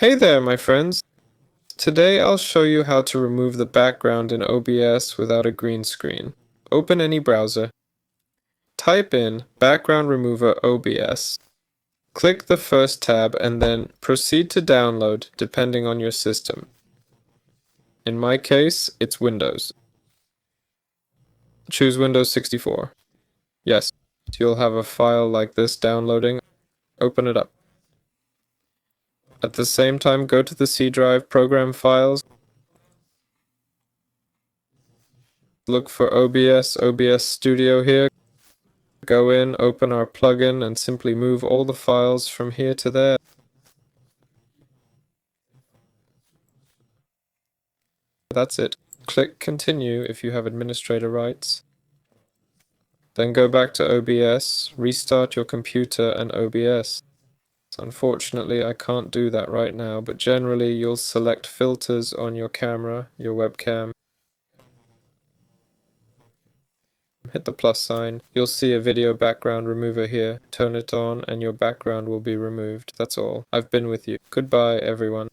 Hey there, my friends. Today I'll show you how to remove the background in OBS without a green screen. Open any browser. Type in Background Remover OBS. Click the first tab and then proceed to download depending on your system. In my case, it's Windows. Choose Windows 64. Yes, you'll have a file like this downloading. Open it up. At the same time, go to the C drive Program Files. Look for OBS Studio here. Go in, open our plugin, and simply move all the files from here to there. That's it. Click Continue if you have administrator rights. Then go back to OBS, restart your computer and OBS. Unfortunately, I can't do that right now, but generally you'll select filters on your camera, your webcam. Hit the plus sign. You'll see a video background remover here. Turn it on and your background will be removed. That's all. I've been with you. Goodbye, everyone.